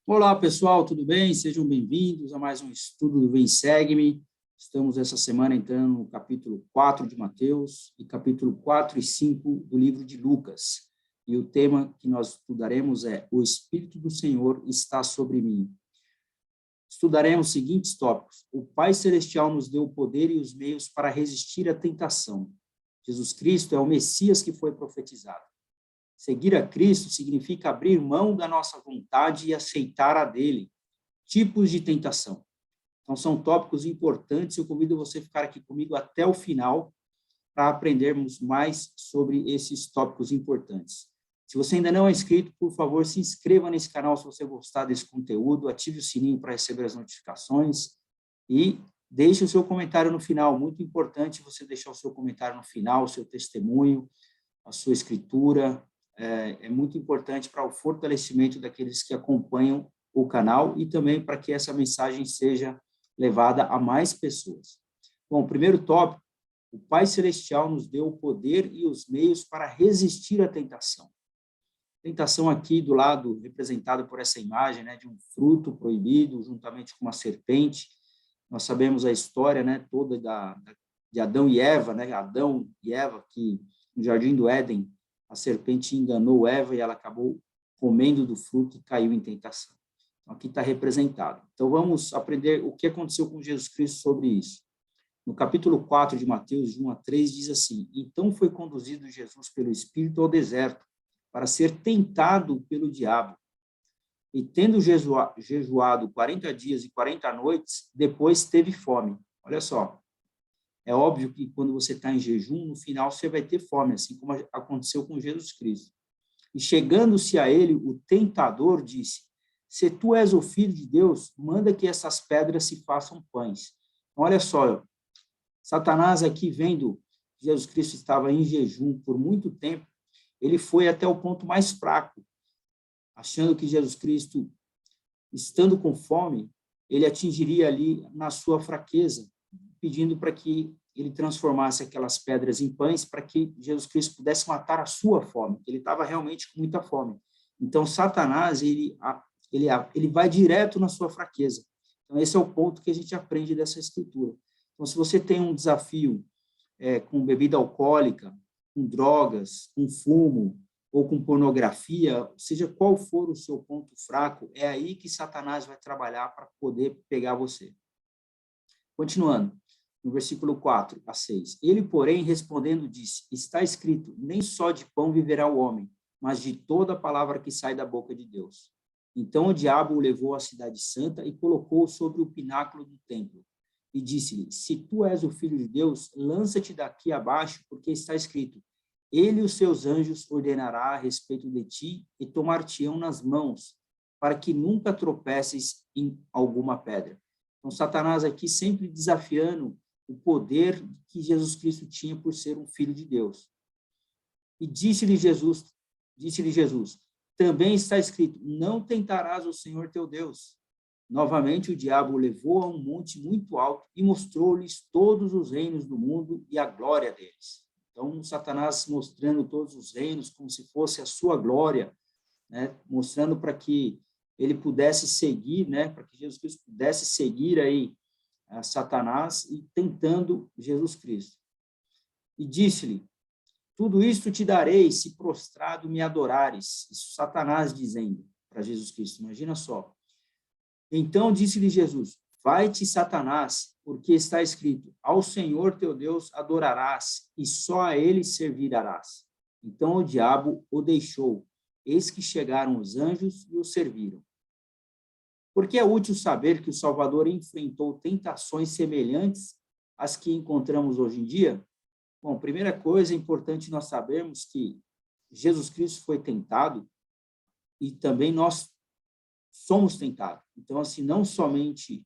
Olá, pessoal, tudo bem? Sejam bem-vindos a mais um estudo do Vem Segue-me. Estamos essa semana entrando no capítulo 4 de Mateus e capítulo 4 e 5 do livro de Lucas. E o tema que nós estudaremos é O Espírito do Senhor está sobre mim. Estudaremos os seguintes tópicos. O Pai Celestial nos deu o poder e os meios para resistir à tentação. Jesus Cristo é o Messias que foi profetizado. Seguir a Cristo significa abrir mão da nossa vontade e aceitar a dele. Tipos de tentação. Então, são tópicos importantes. Eu convido você a ficar aqui comigo até o final para aprendermos mais sobre esses tópicos importantes. Se você ainda não é inscrito, por favor, se inscreva nesse canal se você gostar desse conteúdo, ative o sininho para receber as notificações e deixe o seu comentário no final. Muito importante você deixar o seu comentário no final, o seu testemunho, a sua escritura. É muito importante para o fortalecimento daqueles que acompanham o canal e também para que essa mensagem seja levada a mais pessoas. Bom, primeiro tópico, o Pai Celestial nos deu o poder e os meios para resistir à tentação. Tentação aqui do lado representado por essa imagem, né, de um fruto proibido juntamente com uma serpente. Nós sabemos a história, né, toda de Adão e Eva, né, Adão e Eva que no Jardim do Éden a serpente enganou Eva e ela acabou comendo do fruto e caiu em tentação. Então, aqui está representado. Então, vamos aprender o que aconteceu com Jesus Cristo sobre isso. No capítulo 4 de Mateus, de 1 a 3, diz assim: Então foi conduzido Jesus pelo Espírito ao deserto, para ser tentado pelo diabo. E tendo jejuado 40 dias e 40 noites, depois teve fome. Olha só. É óbvio que quando você está em jejum, no final você vai ter fome, assim como aconteceu com Jesus Cristo. E chegando-se a ele, o tentador disse: Se tu és o Filho de Deus, manda que essas pedras se façam pães. Então, olha só, Satanás aqui vendo que Jesus Cristo estava em jejum por muito tempo, ele foi até o ponto mais fraco, achando que Jesus Cristo, estando com fome, ele atingiria ali na sua fraqueza, pedindo para que ele transformasse aquelas pedras em pães para que Jesus Cristo pudesse matar a sua fome. Ele estava realmente com muita fome. Então, Satanás, ele vai direto na sua fraqueza. Então, esse é o ponto que a gente aprende dessa escritura. Então, se você tem um desafio com bebida alcoólica, com drogas, com fumo, ou com pornografia, seja qual for o seu ponto fraco, é aí que Satanás vai trabalhar para poder pegar você. Continuando, no versículo 4 a 6. Ele, porém, respondendo, disse: Está escrito, nem só de pão viverá o homem, mas de toda a palavra que sai da boca de Deus. Então o diabo o levou à cidade santa e colocou-o sobre o pináculo do templo. E disse-lhe: Se tu és o filho de Deus, lança-te daqui abaixo, porque está escrito: Ele e os seus anjos ordenará a respeito de ti e tomar-te-ão nas mãos, para que nunca tropeces em alguma pedra. Então, Satanás aqui sempre desafiando o poder que Jesus Cristo tinha por ser um filho de Deus. E disse-lhe Jesus, também está escrito: Não tentarás o Senhor teu Deus. Novamente o diabo o levou a um monte muito alto e mostrou-lhes todos os reinos do mundo e a glória deles. Então, Satanás mostrando todos os reinos como se fosse a sua glória, né? Mostrando para que ele pudesse seguir, né? Para que Jesus Cristo pudesse seguir aí a Satanás e tentando Jesus Cristo. E disse-lhe: Tudo isto te darei se prostrado me adorares. Isso Satanás dizendo para Jesus Cristo. Imagina só. Então disse-lhe Jesus: Vai-te, Satanás, porque está escrito: Ao Senhor teu Deus adorarás, e só a ele servirás. Então o diabo o deixou. Eis que chegaram os anjos e o serviram. Porque é útil saber que o Salvador enfrentou tentações semelhantes às que encontramos hoje em dia? Bom, primeira coisa, é importante nós sabermos que Jesus Cristo foi tentado e também nós somos tentados. Então, assim, não somente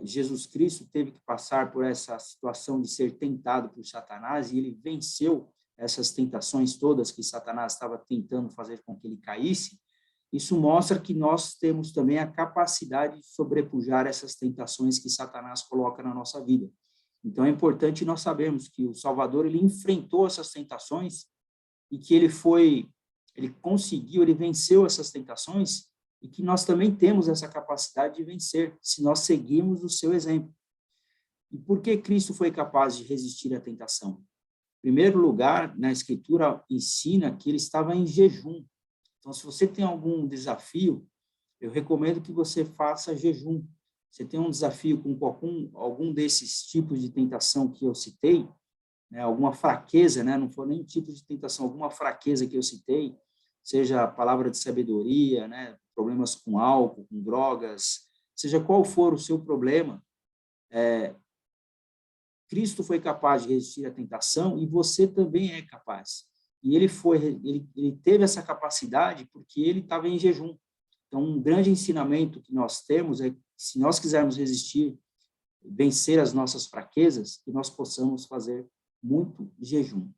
Jesus Cristo teve que passar por essa situação de ser tentado por Satanás e ele venceu essas tentações todas que Satanás estava tentando fazer com que ele caísse. Isso mostra que nós temos também a capacidade de sobrepujar essas tentações que Satanás coloca na nossa vida. Então, é importante nós sabermos que o Salvador, ele enfrentou essas tentações e que ele venceu essas tentações e que nós também temos essa capacidade de vencer, se nós seguirmos o seu exemplo. E por que Cristo foi capaz de resistir à tentação? Em primeiro lugar, na Escritura ensina que ele estava em jejum. Então, se você tem algum desafio, eu recomendo que você faça jejum. Você tem um desafio com algum desses tipos de tentação que eu citei, né, alguma fraqueza, né, não for nenhum tipo de tentação, alguma fraqueza que eu citei, seja a palavra de sabedoria, né, problemas com álcool, com drogas, seja qual for o seu problema, Cristo foi capaz de resistir à tentação e você também é capaz. E ele teve essa capacidade porque ele estava em jejum. Então, um grande ensinamento que nós temos é que, se nós quisermos resistir, vencer as nossas fraquezas, que nós possamos fazer muito jejum.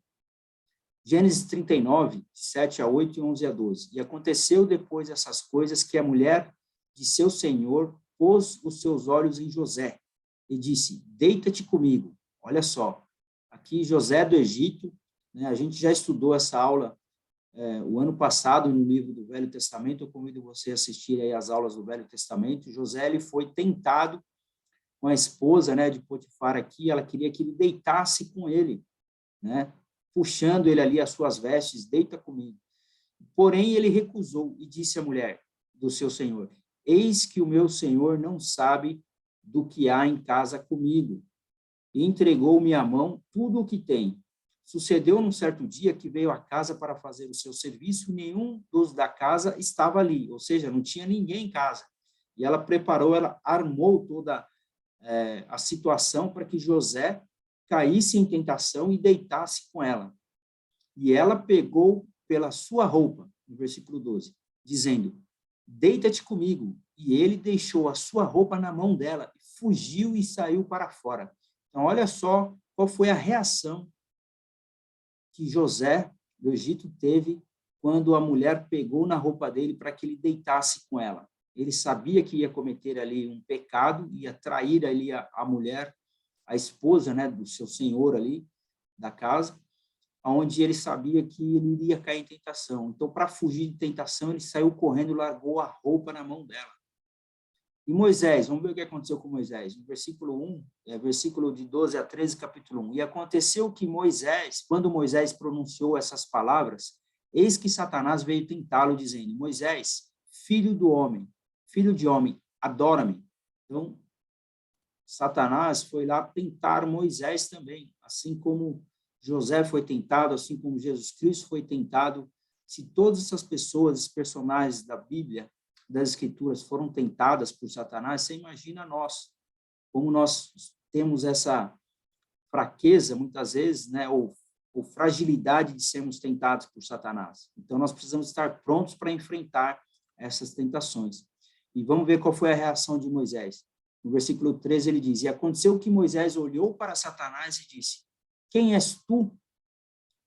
Gênesis 39, 7-8 e 11-12. E aconteceu depois dessas coisas que a mulher de seu senhor pôs os seus olhos em José e disse: deita-te comigo. Olha só, aqui José do Egito, né, a gente já estudou essa aula o ano passado no livro do Velho Testamento. Eu convido você a assistir aí as aulas do Velho Testamento. José, ele foi tentado com a esposa, né, de Potifar aqui, ela queria que ele deitasse com ele, né, puxando ele ali as suas vestes: deita comigo. Porém, ele recusou e disse à mulher do seu senhor: eis que o meu senhor não sabe do que há em casa comigo, e entregou-me à mão tudo o que tem. Sucedeu num certo dia que veio à casa para fazer o seu serviço, e nenhum dos da casa estava ali, ou seja, não tinha ninguém em casa. E ela armou toda a situação para que José caísse em tentação e deitasse com ela. E ela pegou pela sua roupa, no versículo 12, dizendo: deita-te comigo. E ele deixou a sua roupa na mão dela, fugiu e saiu para fora. Então, olha só qual foi a reação que José do Egito teve quando a mulher pegou na roupa dele para que ele deitasse com ela. Ele sabia que ia cometer ali um pecado, ia trair ali a mulher, a esposa, né, do seu senhor ali, da casa, onde ele sabia que ele iria cair em tentação. Então, para fugir de tentação, ele saiu correndo e largou a roupa na mão dela. E Moisés, vamos ver o que aconteceu com Moisés. No versículo 1, versículo de 12-13, capítulo 1. E aconteceu que Moisés, quando Moisés pronunciou essas palavras, eis que Satanás veio tentá-lo, dizendo: Moisés, filho de homem, adora-me. Então, Satanás foi lá tentar Moisés também, assim como José foi tentado, assim como Jesus Cristo foi tentado. Se todas essas pessoas, esses personagens da Bíblia, das Escrituras, foram tentadas por Satanás, você imagina nós, como nós temos essa fraqueza, muitas vezes, né, ou fragilidade de sermos tentados por Satanás. Então, nós precisamos estar prontos para enfrentar essas tentações. E vamos ver qual foi a reação de Moisés. No versículo 13, ele diz: e aconteceu que Moisés olhou para Satanás e disse: quem és tu?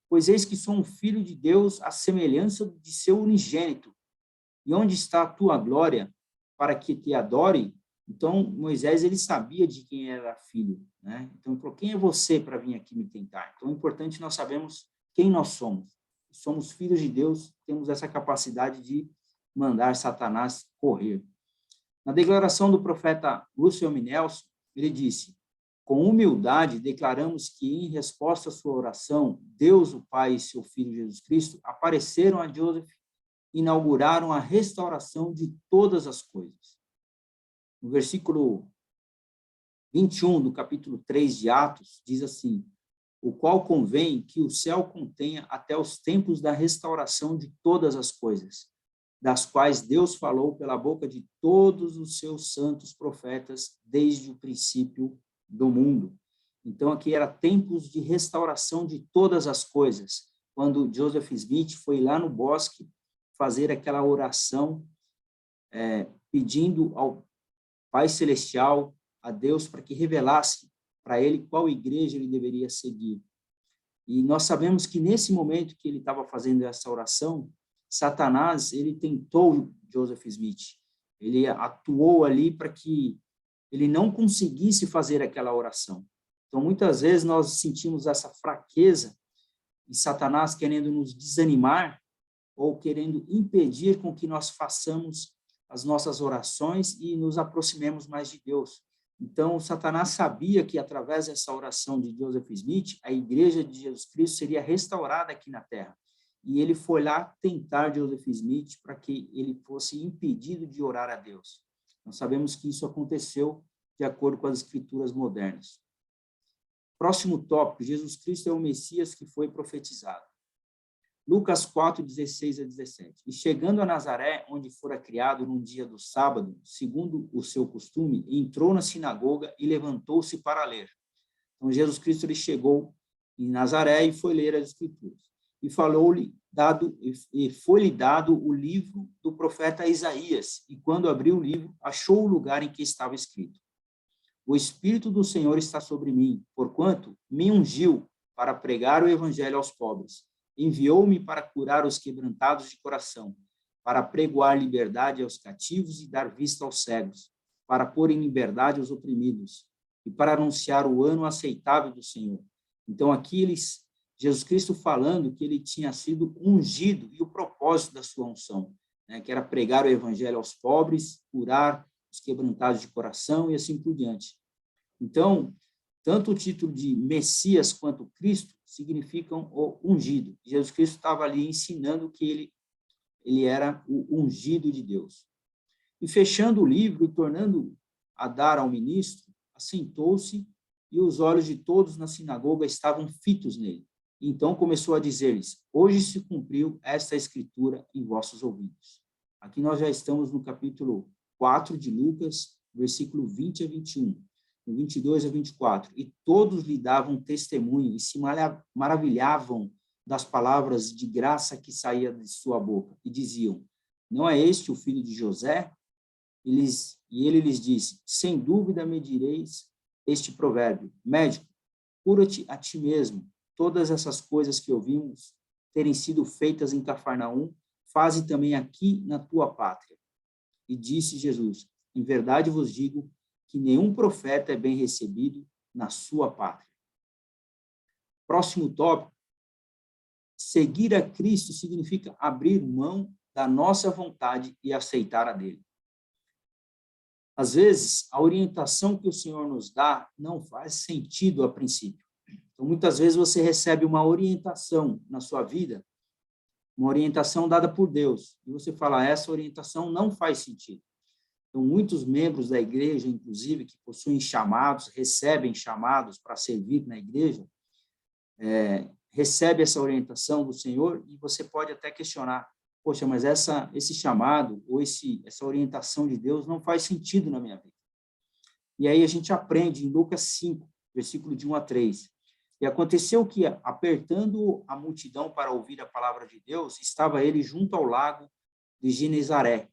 Pois eis que sou um filho de Deus, à semelhança de seu unigênito. E onde está a tua glória para que te adore? Então, Moisés, ele sabia de quem era filho, né? Então, por quem é você para vir aqui me tentar? Então, é importante nós sabermos quem nós somos. Somos filhos de Deus, temos essa capacidade de mandar Satanás correr. Na declaração do profeta Russell M. Nelson, ele disse: com humildade, declaramos que, em resposta à sua oração, Deus, o Pai e seu Filho Jesus Cristo apareceram a Joseph e inauguraram a restauração de todas as coisas. No versículo 21 do capítulo 3 de Atos, diz assim: o qual convém que o céu contenha até os tempos da restauração de todas as coisas, das quais Deus falou pela boca de todos os seus santos profetas desde o princípio do mundo. Então, aqui era tempos de restauração de todas as coisas, quando Joseph Smith foi lá no bosque fazer aquela oração, pedindo ao Pai Celestial, a Deus, para que revelasse para ele qual igreja ele deveria seguir. E nós sabemos que nesse momento que ele estava fazendo essa oração, Satanás, ele tentou Joseph Smith. Ele atuou ali para que ele não conseguisse fazer aquela oração. Então, muitas vezes nós sentimos essa fraqueza e Satanás querendo nos desanimar ou querendo impedir com que nós façamos as nossas orações e nos aproximemos mais de Deus. Então, Satanás sabia que, através dessa oração de Joseph Smith, a igreja de Jesus Cristo seria restaurada aqui na Terra. E ele foi lá tentar Joseph Smith para que ele fosse impedido de orar a Deus. Nós sabemos que isso aconteceu de acordo com as escrituras modernas. Próximo tópico, Jesus Cristo é o Messias que foi profetizado. Lucas 4, 16 a 17. E chegando a Nazaré, onde fora criado num dia do sábado, segundo o seu costume, entrou na sinagoga e levantou-se para ler. Então, Jesus Cristo ele chegou em Nazaré e foi ler as escrituras. E foi-lhe dado o livro do profeta Isaías. E quando abriu o livro, achou o lugar em que estava escrito: O Espírito do Senhor está sobre mim, porquanto me ungiu para pregar o evangelho aos pobres. Enviou-me para curar os quebrantados de coração, para pregoar liberdade aos cativos e dar vista aos cegos, para pôr em liberdade os oprimidos, e para anunciar o ano aceitável do Senhor. Então, aqui Jesus Cristo falando que ele tinha sido ungido, e o propósito da sua unção, né, que era pregar o evangelho aos pobres, curar os quebrantados de coração e assim por diante. Então, tanto o título de Messias quanto Cristo significam o ungido. Jesus Cristo estava ali ensinando que ele era o ungido de Deus. E fechando o livro e tornando a dar ao ministro, assentou-se e os olhos de todos na sinagoga estavam fitos nele. Então começou a dizer-lhes: Hoje se cumpriu esta escritura em vossos ouvidos. Aqui nós já estamos no capítulo 4 de Lucas, versículo 20 a 21. 22 a 24, e todos lhe davam testemunho e se maravilhavam das palavras de graça que saía de sua boca, e diziam: Não é este o filho de José? E ele lhes disse: Sem dúvida me direis este provérbio: Médico, cura-te a ti mesmo. Todas essas coisas que ouvimos terem sido feitas em Cafarnaum, faze também aqui na tua pátria. E disse Jesus: Em verdade vos digo que nenhum profeta é bem recebido na sua pátria. Próximo tópico. Seguir a Cristo significa abrir mão da nossa vontade e aceitar a dele. Às vezes, a orientação que o Senhor nos dá não faz sentido a princípio. Então, muitas vezes você recebe uma orientação na sua vida, uma orientação dada por Deus, e você fala: essa orientação não faz sentido. Então, muitos membros da igreja, inclusive, que possuem chamados, recebem chamados para servir na igreja, recebe essa orientação do Senhor, e você pode até questionar: poxa, mas esse chamado ou essa orientação de Deus não faz sentido na minha vida. E aí a gente aprende em Lucas 5, versículo de 1 a 3. E aconteceu que, apertando a multidão para ouvir a palavra de Deus, estava ele junto ao lago de Genezaré.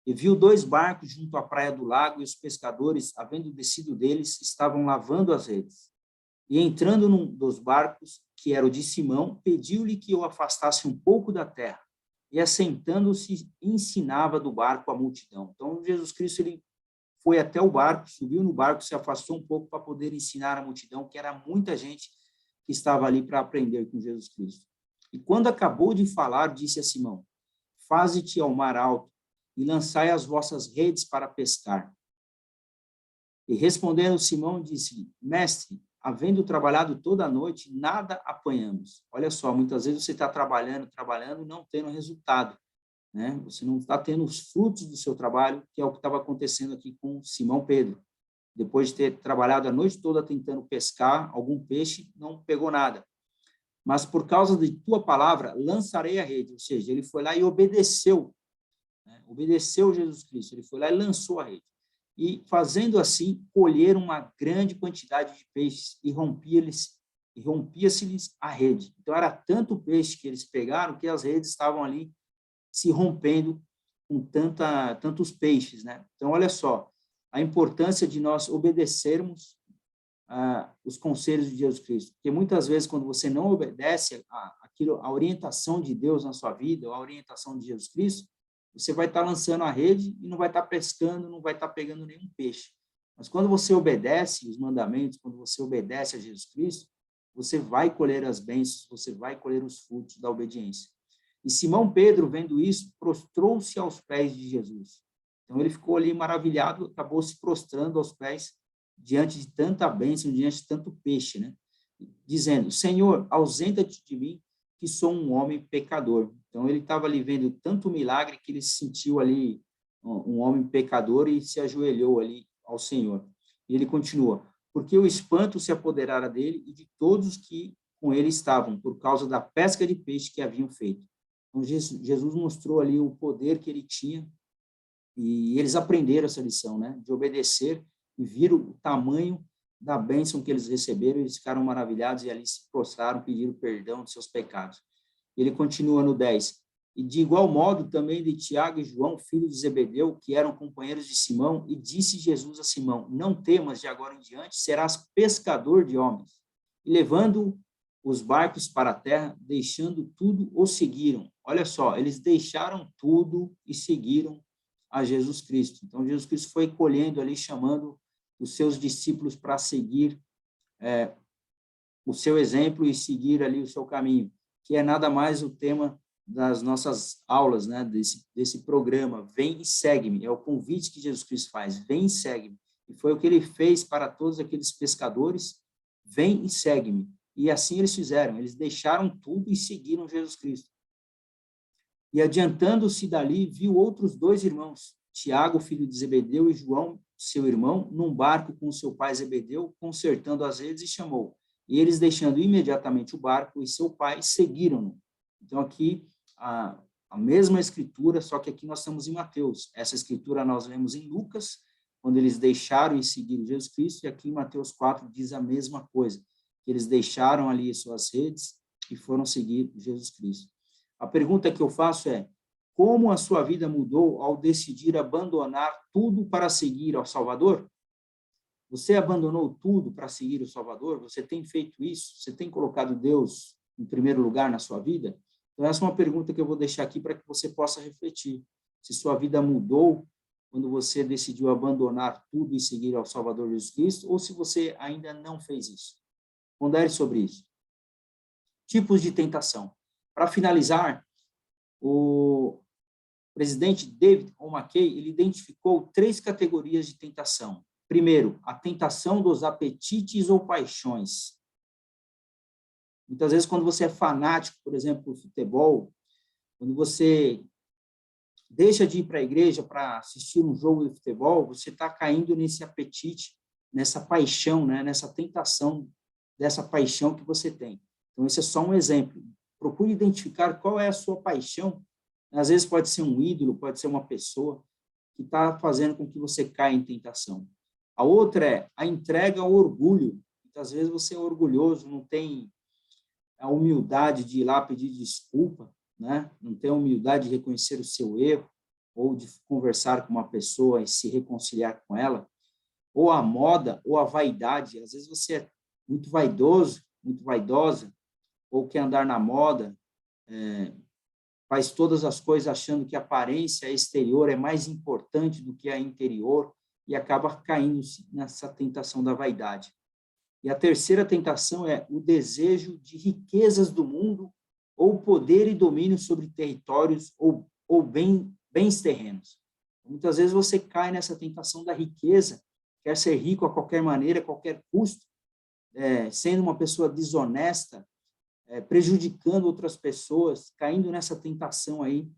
E viu 2 barcos junto à praia do lago, e os pescadores, havendo descido deles, estavam lavando as redes. E entrando num dos barcos, que era o de Simão, pediu-lhe que o afastasse um pouco da terra. E assentando-se, ensinava do barco a multidão. Então, Jesus Cristo ele foi até o barco, subiu no barco, se afastou um pouco para poder ensinar a multidão, que era muita gente que estava ali para aprender com Jesus Cristo. E quando acabou de falar, disse a Simão: Faze-te ao mar alto e lançai as vossas redes para pescar. E respondendo Simão, disse: Mestre, havendo trabalhado toda a noite, nada apanhamos. Olha só, muitas vezes você está trabalhando, e não tendo resultado, né? Você não está tendo os frutos do seu trabalho, que é o que estava acontecendo aqui com Simão Pedro. Depois de ter trabalhado a noite toda tentando pescar algum peixe, não pegou nada. Mas por causa de tua palavra, lançarei a rede. Ou seja, ele foi lá e obedeceu, né? Obedeceu Jesus Cristo. Ele foi lá e lançou a rede. E, fazendo assim, colheram uma grande quantidade de peixes e rompia-se-lhes a rede. Então, era tanto peixe que eles pegaram que as redes estavam ali se rompendo com tantos peixes, né? Então, olha só, a importância de nós obedecermos os conselhos de Jesus Cristo. Porque muitas vezes, quando você não obedece a orientação de Deus na sua vida, ou a orientação de Jesus Cristo, você vai estar lançando a rede e não vai estar pescando, não vai estar pegando nenhum peixe. Mas quando você obedece os mandamentos, quando você obedece a Jesus Cristo, você vai colher as bênçãos, você vai colher os frutos da obediência. E Simão Pedro, vendo isso, prostrou-se aos pés de Jesus. Então, ele ficou ali maravilhado, acabou se prostrando aos pés diante de tanta bênção, diante de tanto peixe, né? Dizendo, Senhor, ausenta-te de mim, que sou um homem pecador. Então, ele estava ali vendo tanto milagre que ele se sentiu ali um homem pecador e se ajoelhou ali ao Senhor. E ele continua, porque o espanto se apoderara dele e de todos que com ele estavam, por causa da pesca de peixe que haviam feito. Então, Jesus mostrou ali o poder que ele tinha e eles aprenderam essa lição, né? De obedecer e viram o tamanho da bênção que eles receberam, eles ficaram maravilhados e ali se prostraram, pediram perdão de seus pecados. Ele continua no 10. E de igual modo também de Tiago e João, filhos de Zebedeu, que eram companheiros de Simão, e disse Jesus a Simão, não temas, de agora em diante serás pescador de homens. E levando os barcos para a terra, deixando tudo, o seguiram. Olha só, eles deixaram tudo e seguiram a Jesus Cristo. Então, Jesus Cristo foi colhendo ali, chamando os seus discípulos para seguir o seu exemplo e seguir ali o seu caminho, que é nada mais o tema das nossas aulas, né, desse programa, vem e segue-me, é o convite que Jesus Cristo faz, vem e segue-me, e foi o que ele fez para todos aqueles pescadores, vem e segue-me, e assim eles fizeram, eles deixaram tudo e seguiram Jesus Cristo. E adiantando-se dali, viu outros 2 irmãos, Tiago, filho de Zebedeu, e João, seu irmão, num barco com seu pai Zebedeu, consertando as redes, e chamou. E eles, deixando imediatamente o barco e seu pai, seguiram-no. Então, aqui, a mesma escritura, só que aqui nós estamos em Mateus. Essa escritura nós lemos em Lucas, quando eles deixaram e seguiram Jesus Cristo, e aqui em Mateus 4 diz a mesma coisa, que eles deixaram ali suas redes e foram seguir Jesus Cristo. A pergunta que eu faço é, como a sua vida mudou ao decidir abandonar tudo para seguir ao Salvador? Você abandonou tudo para seguir o Salvador? Você tem feito isso? Você tem colocado Deus em primeiro lugar na sua vida? Então, essa é uma pergunta que eu vou deixar aqui para que você possa refletir. Se sua vida mudou quando você decidiu abandonar tudo e seguir ao Salvador Jesus Cristo, ou se você ainda não fez isso. Pondere sobre isso. Tipos de tentação. Para finalizar, o presidente David O. McKay, ele identificou 3 categorias de tentação. Primeiro, a tentação dos apetites ou paixões. Muitas vezes, quando você é fanático, por exemplo, do futebol, quando você deixa de ir para a igreja para assistir um jogo de futebol, você está caindo nesse apetite, nessa paixão, né? Nessa tentação dessa paixão que você tem. Então, esse é só um exemplo. Procure identificar qual é a sua paixão. Às vezes pode ser um ídolo, pode ser uma pessoa que está fazendo com que você caia em tentação. A outra é a entrega ao orgulho. Muitas vezes você é orgulhoso, não tem a humildade de ir lá pedir desculpa, né? Não tem a humildade de reconhecer o seu erro ou de conversar com uma pessoa e se reconciliar com ela. Ou a moda, ou a vaidade. Às vezes você é muito vaidoso, muito vaidosa, ou quer andar na moda, faz todas as coisas achando que a aparência exterior é mais importante do que a interior e acaba caindo nessa tentação da vaidade. E a terceira tentação é o desejo de riquezas do mundo ou poder e domínio sobre territórios ou bens terrenos. Muitas vezes você cai nessa tentação da riqueza, quer ser rico a qualquer maneira, a qualquer custo, sendo uma pessoa desonesta, prejudicando outras pessoas, caindo nessa tentação aí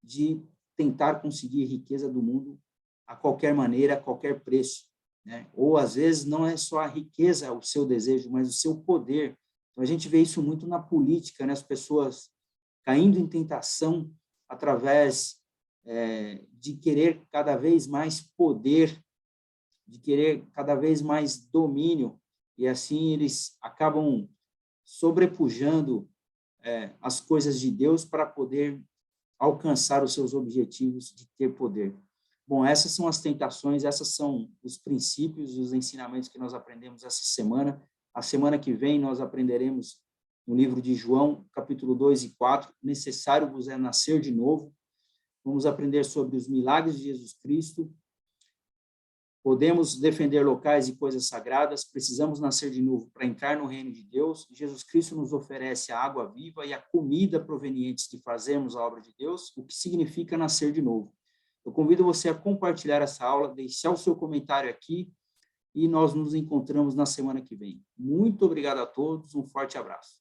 de tentar conseguir riqueza do mundo a qualquer maneira, a qualquer preço, né? Ou, às vezes, não é só a riqueza o seu desejo, mas o seu poder. Então, a gente vê isso muito na política, né? As pessoas caindo em tentação através de querer cada vez mais poder, de querer cada vez mais domínio, e assim eles acabam sobrepujando as coisas de Deus para poder alcançar os seus objetivos de ter poder. Bom, essas são as tentações, essas são os princípios, os ensinamentos que nós aprendemos essa semana. A semana que vem nós aprenderemos no livro de João, capítulo 2 e 4, necessário vos é nascer de novo. Vamos aprender sobre os milagres de Jesus Cristo. Podemos defender locais e coisas sagradas, precisamos nascer de novo para entrar no reino de Deus. Jesus Cristo nos oferece a água viva e a comida provenientes de fazermos a obra de Deus, o que significa nascer de novo. Eu convido você a compartilhar essa aula, deixar o seu comentário aqui e nós nos encontramos na semana que vem. Muito obrigado a todos, um forte abraço.